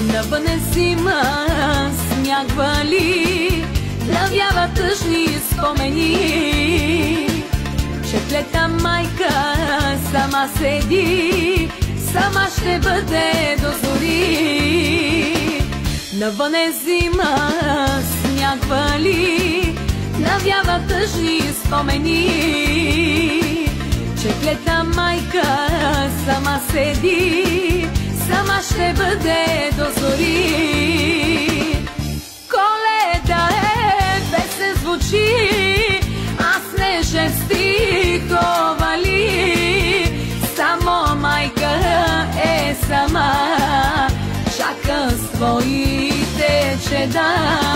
Навън е зима, сняг вали, навява тъжни спомени. Четлета майка сама седи, сама ще бъде до зори. Навън е зима, сняг вали, навява тъжни спомени. Четлета майка сама седи, сама ще бъде до зори. Коледа е, песен звучи, а снежен стиховали. Само майка е сама, чака своите чеда.